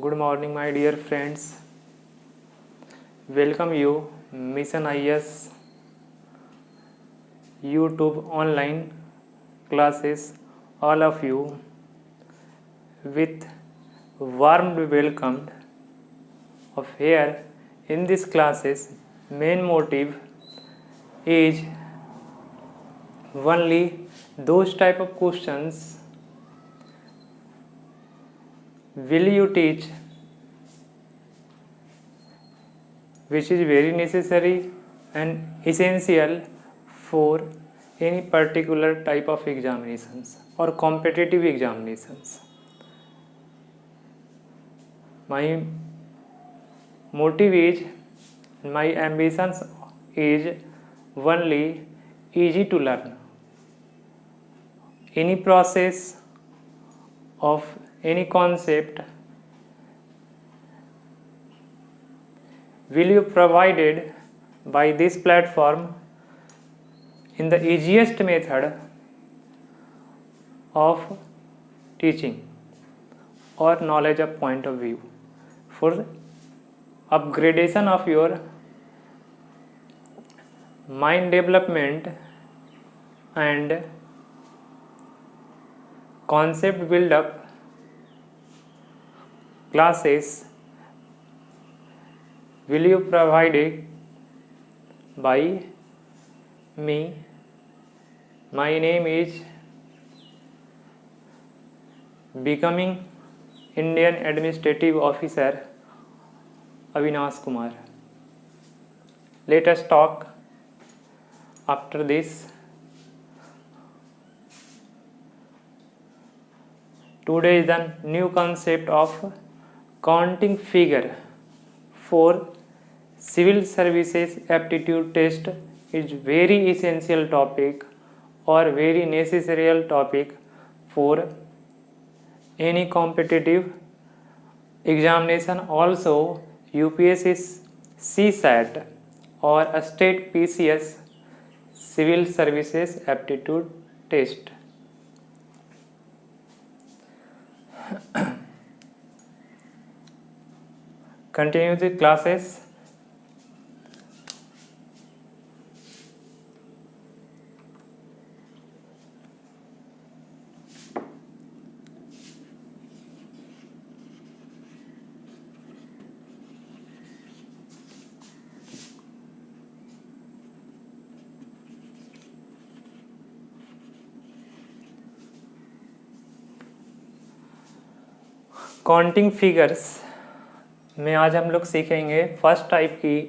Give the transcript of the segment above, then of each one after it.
Good morning, my dear friends. Welcome you, Mission IS YouTube online classes, all of you, with warm welcome of here. In this classes, main motive is only those type of questions will you teach which is very necessary and essential for any particular type of examinations or competitive examinations. My motive is, my ambitions is only easy to learn. Any process of any concept will you provided by this platform in the easiest method of teaching or knowledge of point of view for upgradation of your mind development and concept build up classes will you provided by me. My name is becoming Indian Administrative Officer Avinash Kumar. Let us talk after this. Today is the new concept of counting figure for civil services aptitude test is very essential topic or very necessary topic for any competitive examination. Also UPSC CSAT or a state PCS civil services aptitude test. Continue the classes. Counting figures में आज हम लोग सीखेंगे first type की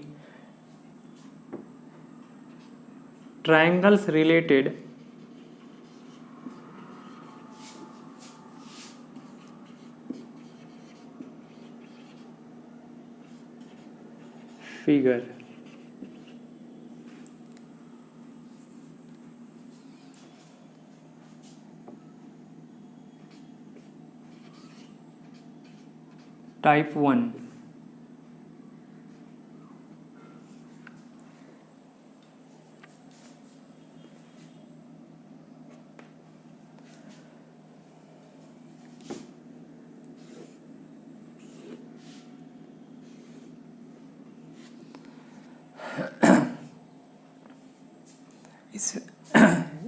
triangles related figure. Type 1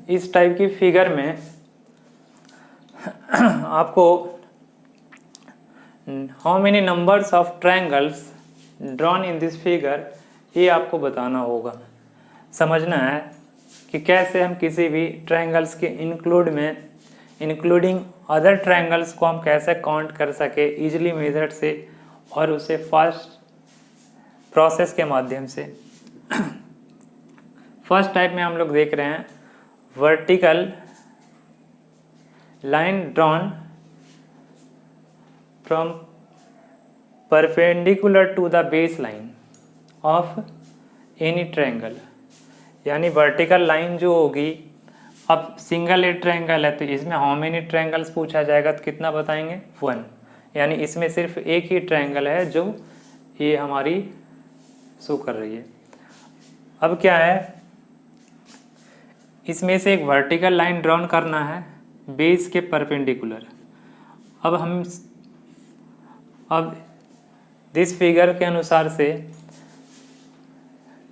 इस type की figure में आपको how many numbers of triangles drawn in this figure ये आपको बताना होगा। समझना है कि कैसे हम किसी भी ट्रायंगल्स के इंक्लूडिंग अदर ट्रायंगल्स को हम कैसे काउंट कर सके इजीली मेथड से और उसे फास्ट प्रोसेस के माध्यम से। फर्स्ट टाइप में हम लोग देख रहे हैं vertical line drawn from perpendicular to the base line of any triangle. यानी वर्टिकल लाइन जो होगी, अब सिंगल ए ट्रायंगल है तो इसमें हाउ मेनी ट्रायंगल्स पूछा जाएगा तो कितना बताएंगे 1। यानी इसमें सिर्फ एक ही ट्रायंगल है जो ये हमारी शो कर रही है। अब क्या है, इसमें से एक वर्टिकल लाइन ड्रॉन करना है बेस के परपेंडिकुलर। अब हम अब दिस फिगर के अनुसार से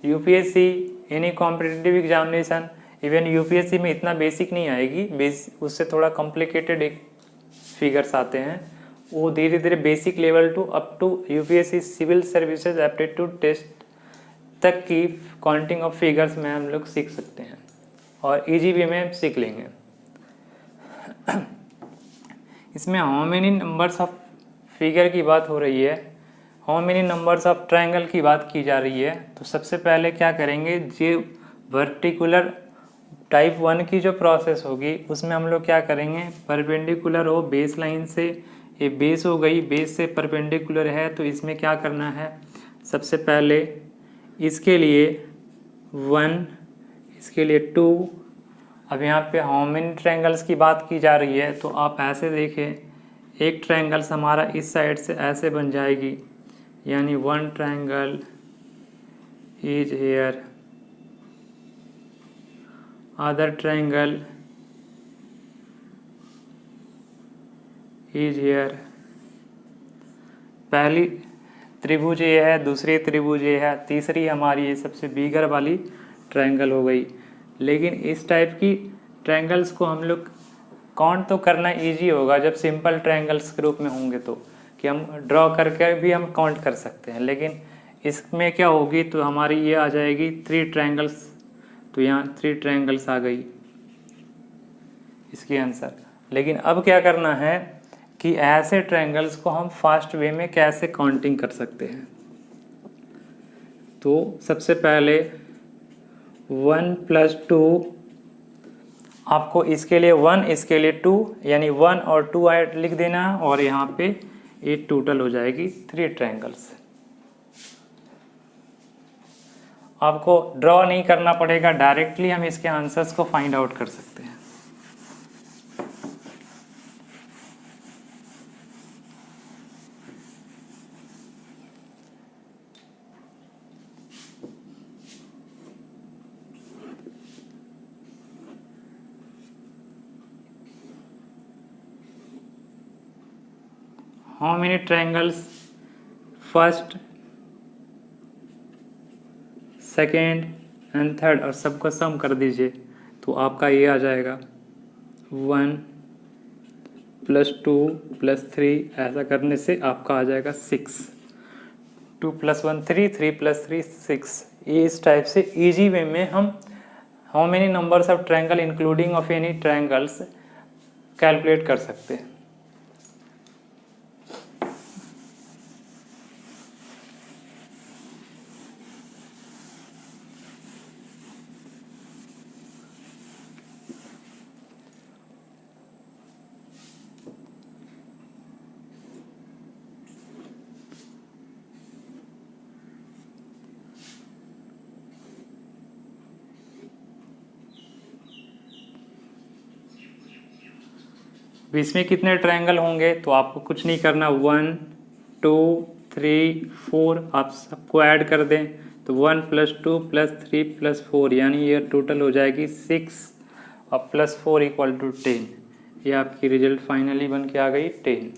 UPSC any competitive examination, even UPSC में इतना बेसिक नहीं आएगी, उससे थोड़ा कॉम्प्लिकेटेड एक फिगर्स आते हैं, वो धीरे धीरे basic level to up to UPSC civil services aptitude test तक की काउंटिंग ऑफ फिगर्स में हम लोग सीख सकते हैं और इजी वे में सीख लेंगे। इसमें how many numbers of figure की बात हो रही है, how many numbers of triangle की बात की जा रही है। तो सबसे पहले क्या करेंगे, ये वर्टिकुलर टाइप 1 की जो प्रोसेस होगी उसमें हम लोग क्या करेंगे, परपेंडिकुलर हो बेस लाइन से, ये बेस हो गई, बेस से परपेंडिकुलर है, तो इसमें क्या करना है, सबसे पहले इसके लिए 1, इसके लिए 2। अब यहाँ पे हाउ मेनी ट्रायंगल्स की बात की जा रही है, तो आप ऐसे देखें, एक ट्रायंगल्स हमारा इस साइड से ऐसे बन जाएगी, यानी 1 triangle is here, other triangle is here. पहली त्रिभुज ये है, दूसरी त्रिभुज ये है, तीसरी हमारी ये सबसे बिगर वाली ट्रायंगल हो गई। लेकिन इस टाइप की ट्रायंगल्स को हम लोग काउंट तो करना इजी होगा जब सिंपल ट्रायंगल्स के रूप में होंगे, तो कि हम ड्रॉ करके भी हम काउंट कर सकते हैं। लेकिन इसमें क्या होगी, तो हमारी ये आ जाएगी 3 ट्रायंगल्स, तो यहाँ 3 ट्रायंगल्स आ गई इसके आंसर। लेकिन अब क्या करना है कि ऐसे ट्रायंगल्स को हम फास्ट वे में कैसे काउंटिंग कर सकते हैं। तो सबसे पहले 1 + 2, आपको इसके लिए 1, इसके लिए 2, यानी 1 और 2 ऐड लिख देना, और यहाँ पे ये टोटल हो जाएगी 3 ट्रायंगल्स। आपको ड्रॉ नहीं करना पड़ेगा, डायरेक्टली हम इसके आंसर्स को फाइंड आउट कर सकते हैं। How many triangles, first, second and third, और सबको सम कर दीजिए, तो आपका ये आ जाएगा 1 + 2 + 3, ऐसा करने से आपका आ जाएगा 6। 2 + 1 3, 3 + 3 6। ये इस टाइप से इजी वे में हम how many numbers of triangle including of any triangles calculate कर सकते हैं। बीच में कितने ट्रायंगल होंगे, तो आपको कुछ नहीं करना, 1 2 3 4 आप सबको ऐड कर दें, तो 1 + 2 + 3 + 4, यानी ये टोटल हो जाएगी 6 और +4 = 10। ये आपकी रिजल्ट फाइनली बन के आ गई 10।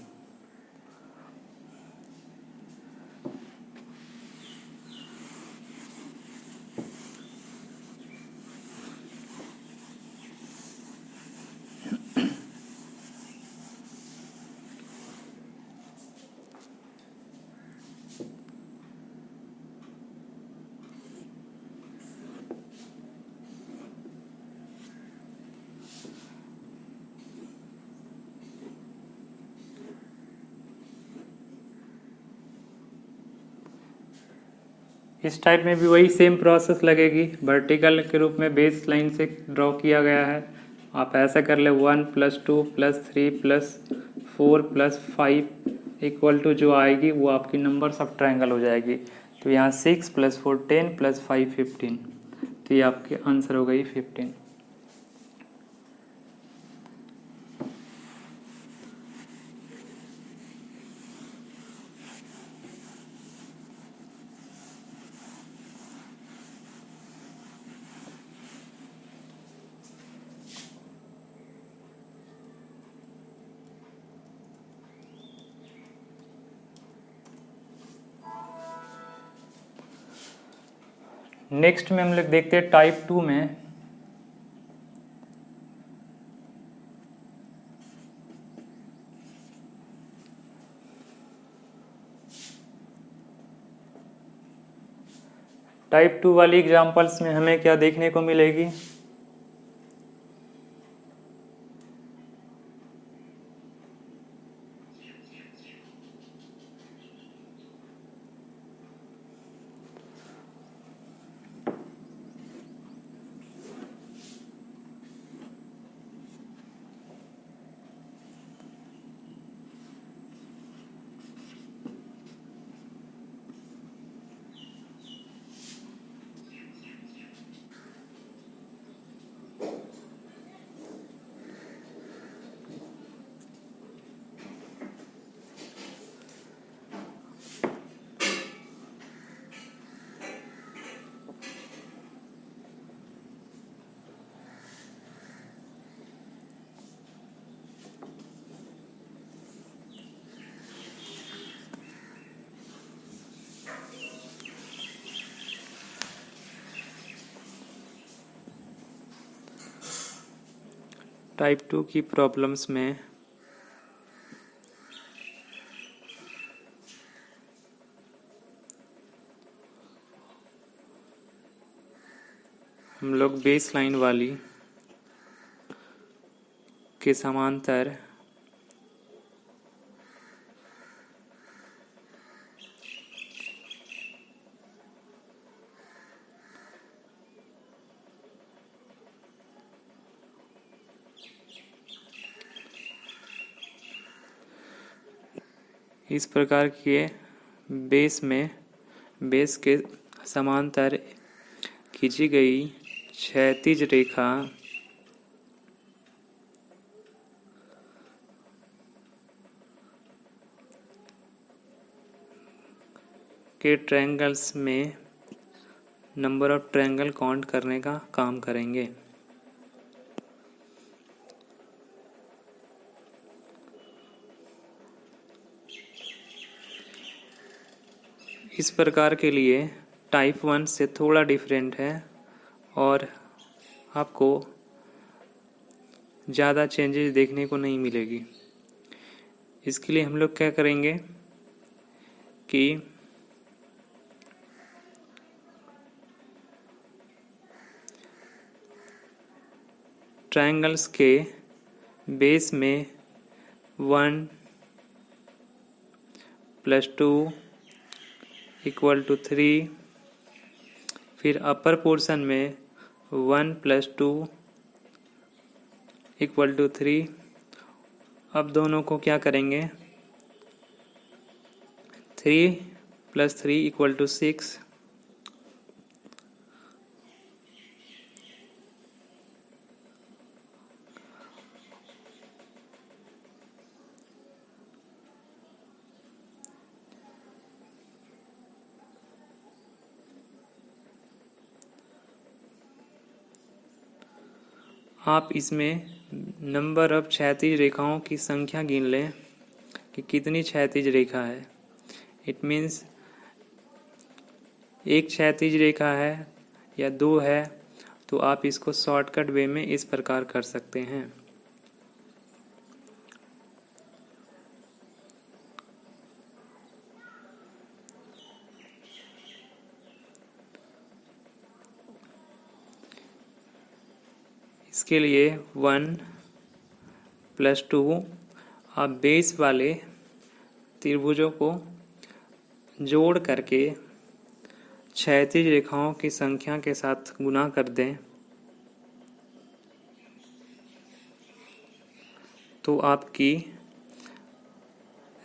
इस टाइप में भी वही सेम प्रोसेस लगेगी, वर्टिकल के रूप में बेस लाइन से ड्रॉ किया गया है। आप ऐसा कर ले, 1 + 2 + 3 + 4 + 5 = जो आएगी वो आपकी नंबर्स ऑफ ट्रायंगल हो जाएगी। तो यहाँ 6 + 4 10 + 5 15, तो ये आपके आंसर हो गई 15। नेक्स्ट में हम लोग देखते हैं टाइप 2 में। टाइप 2 वाली एग्जांपल्स में हमें क्या देखने को मिलेगी? टाइप 2 की प्रॉब्लम्स में हम लोग बेस लाइन वाली के समांतर इस प्रकार के बेस के समांतर खींची गई क्षैतिज रेखा के ट्रायंगल्स में नंबर ऑफ ट्रायंगल काउंट करने का काम करेंगे। इस प्रकार के लिए टाइप 1 से थोड़ा डिफरेंट है और आपको ज़्यादा चेंजेस देखने को नहीं मिलेगी। इसके लिए हम लोग क्या करेंगे कि ट्रायंगल्स के बेस में 1 + 2 = 3, फिर अपर पोर्शन में 1 + 2 = 3। अब दोनों को क्या करेंगे? 3 + 3 = 6। आप इसमें नंबर ऑफ क्षैतिज रेखाओं की संख्या गिन लें कि कितनी क्षैतिज रेखा है। इट मीन्स एक क्षैतिज रेखा है या 2 है, तो आप इसको शॉर्टकट वे में इस प्रकार कर सकते हैं। इसके लिए 1 + 2 आप बेस वाले त्रिभुजों को जोड़ करके क्षैतिज रेखाओं की संख्या के साथ गुना कर दें तो आपकी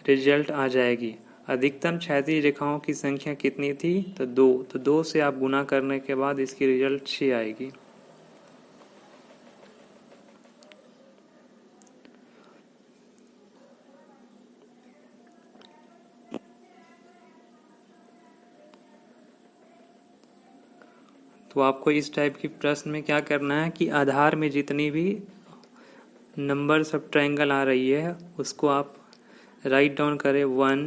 रिजल्ट आ जाएगी। अधिकतम क्षैतिज रेखाओं की संख्या कितनी थी? तो 2। तो 2 से आप गुना करने के बाद इसकी रिजल्ट 6 आएगी। तो आपको इस टाइप की प्रश्न में क्या करना है कि आधार में जितनी भी नंबर्स ऑफ ट्रायंगल आ रही है उसको आप राइट डाउन करें। 1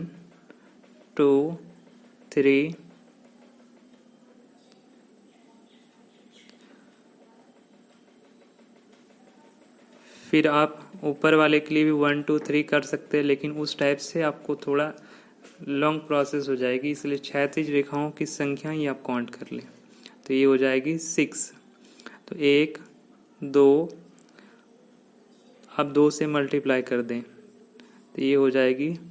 2 3 फिर आप ऊपर वाले के लिए भी 1 2 3 कर सकते हैं, लेकिन उस टाइप से आपको थोड़ा लॉन्ग प्रोसेस हो जाएगी, इसलिए क्षैतिज रेखाओं की संख्या ही आप काउंट कर लें। तो ये हो जाएगी 6। तो 1 2, आप 2 से मल्टीप्लाई कर दें तो ये हो जाएगी 6।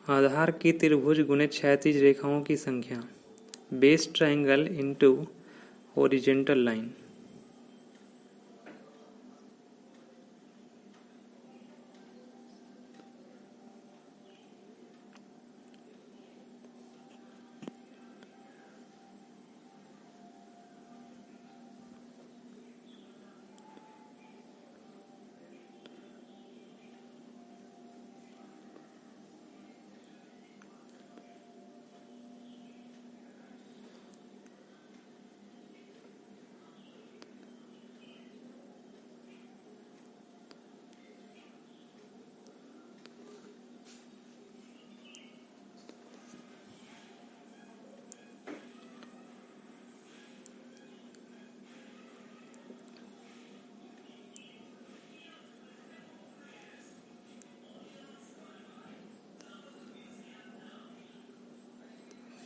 आधार की त्रिभुज गुणे क्षैतिज रेखाओं की संख्या, base triangle into horizontal line.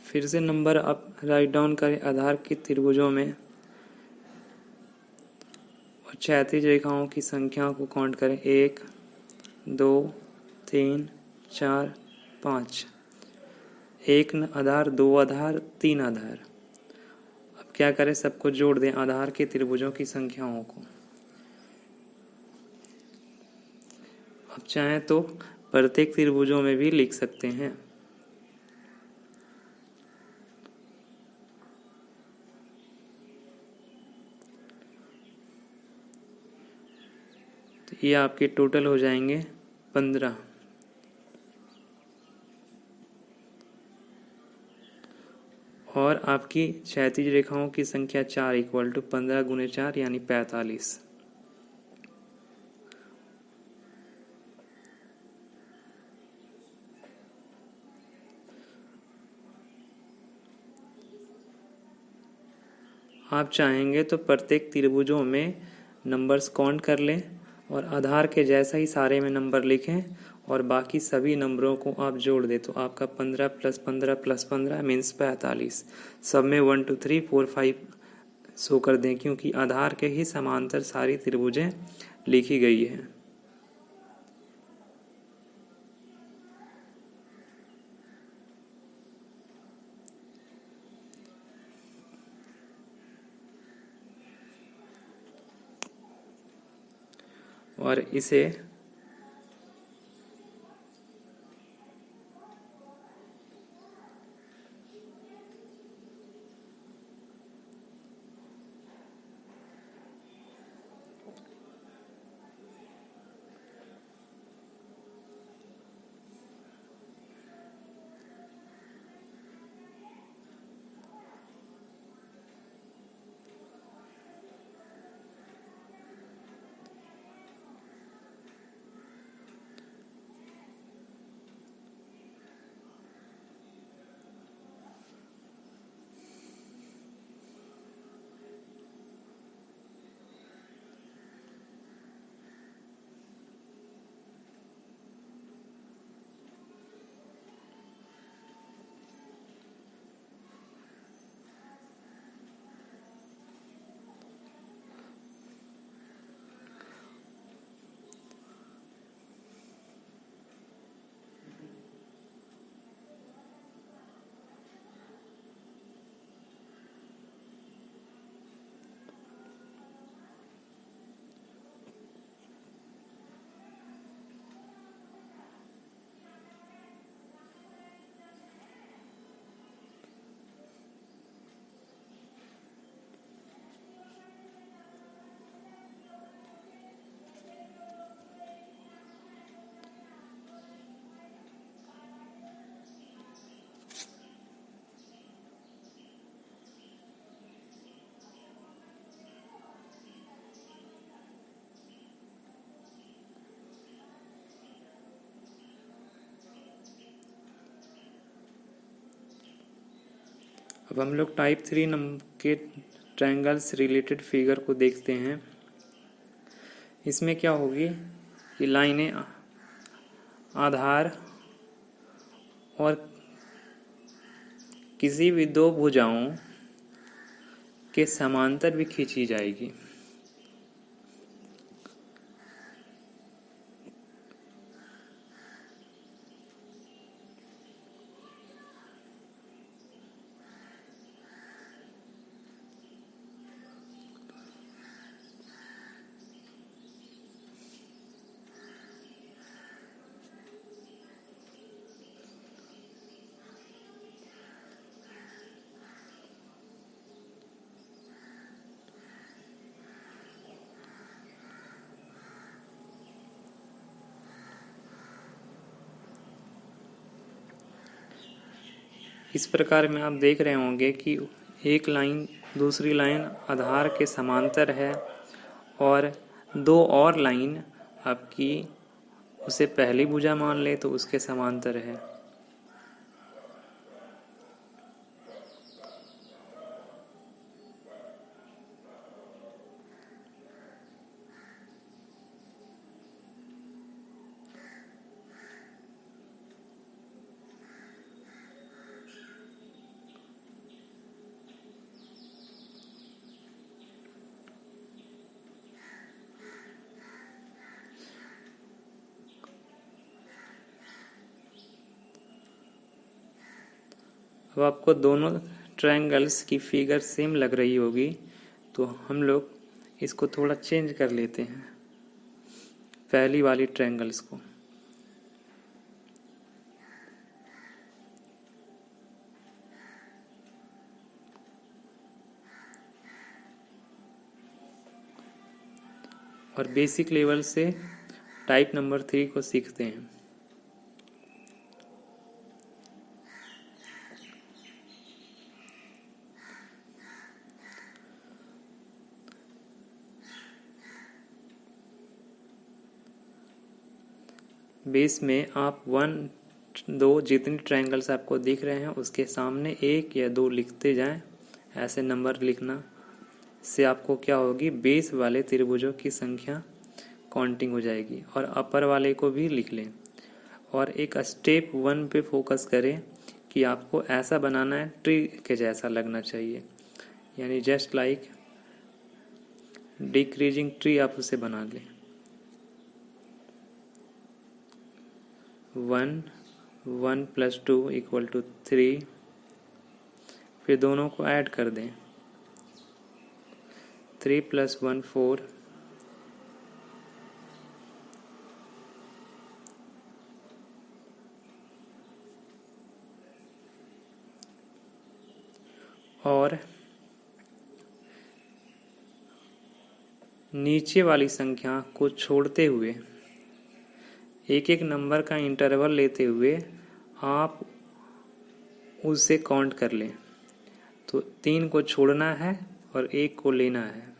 फिर से नंबर आप राइट डाउन करें आधार की त्रिभुजों में और क्षैतिज रेखाओं की संख्या को काउंट करें। 1 2 3 4 5। 1 आधार, 2 आधार, 3 आधार। अब क्या करें, सबको जोड़ दें आधार के त्रिभुजों की संख्याओं को। अब चाहें तो प्रत्येक त्रिभुजों में भी लिख सकते हैं। तो ये आपके टोटल हो जाएंगे 15। और आपकी क्षैतिज रेखाओं की संख्या 4 इक्वल टू 15 गुणे 4 यानी 45। आप चाहेंगे तो प्रत्येक त्रिभुजों में नंबर्स काउंट कर लें और आधार के जैसा ही सारे में नंबर लिखें और बाकी सभी नंबरों को आप जोड़ दें तो आपका 15 + 15 + 15 मीन्स 45। सब में 1 2 3 4 5 शो कर दें, क्योंकि आधार के ही समांतर सारी त्रिभुजें लिखी गई है। और इसे अब हम लोग टाइप 3 नंबर के ट्रायंगल्स रिलेटेड फिगर को देखते हैं। इसमें क्या होगी कि लाइनें आधार और किसी भी दो भुजाओं के समांतर भी खींची जाएगी। इस प्रकार में आप देख रहे होंगे कि एक लाइन दूसरी लाइन आधार के समांतर है और दो और लाइन आपकी उसे पहली भुजा मान ले तो उसके समांतर है। अब आपको दोनों ट्रायंगल्स की फिगर सेम लग रही होगी, तो हम लोग इसको थोड़ा चेंज कर लेते हैं पहली वाली ट्रायंगल्स को। और बेसिक लेवल से टाइप नंबर 3 को सीखते हैं। बेस में आप 1 2 जितनी ट्रायंगल्स आपको दिख रहे हैं उसके सामने 1 या 2 लिखते जाएं। ऐसे नंबर लिखना से आपको क्या होगी, बेस वाले त्रिभुजों की संख्या काउंटिंग हो जाएगी। और अपर वाले को भी लिख लें और एक स्टेप 1 पे फोकस करें कि आपको ऐसा बनाना है, ट्री के जैसा लगना चाहिए, यानी जस्ट लाइक डिक्रीजिंग ट्री आप उसे बना लें। 1 1 + 2 = 3, फिर दोनों को ऐड कर दें। 3 + 1 4, और नीचे वाली संख्या को छोड़ते हुए एक एक नंबर का इंटरवल लेते हुए आप उसे काउंट कर लें। तो 3 को छोड़ना है और 1 को लेना है।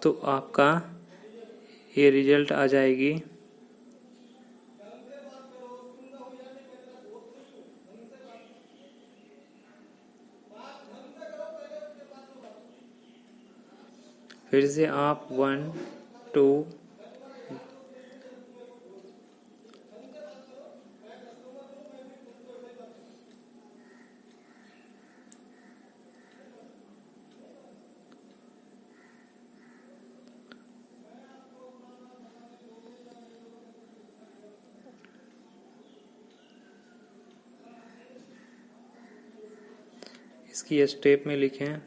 तो आपका ये रिजल्ट आ जाएगी। फिर से आप 1 2 इसकी स्टेप में लिखें।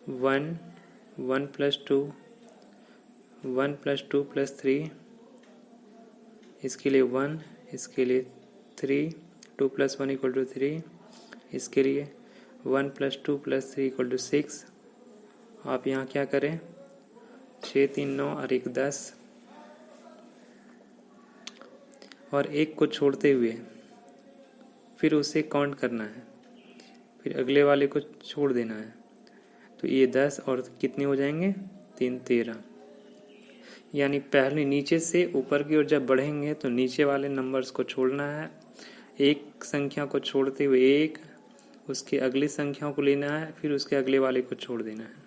1 1 + 2 1 + 2 + 3, इसके लिए 1, इसके लिए 3, 2 + 1 = 3, इसके लिए 1 + 2 + 3 = 6। आप यहाँ क्या करें, 6 3 9 और 1 10, और 1 को छोड़ते हुए फिर उसे काउंट करना है। फिर अगले वाले को छोड़ देना है। तो ये 10 और कितने हो जाएंगे, 3 13। यानी पहले नीचे से ऊपर की ओर जब बढ़ेंगे तो नीचे वाले नंबर्स को छोड़ना है, एक संख्या को छोड़ते हुए एक, उसके अगली संख्याओं को लेना है, फिर उसके अगले वाले को छोड़ देना है।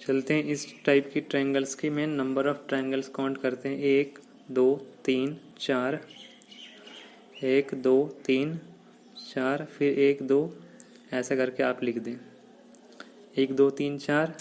चलते हैं इस टाइप की ट्रायंगल्स की मैं नंबर ऑफ ट्रायंगल्स काउंट करते हैं। 1 2 3 4, 1 2 3 4, फिर 1 2, ऐसा करके आप लिख दें 1 2 3 4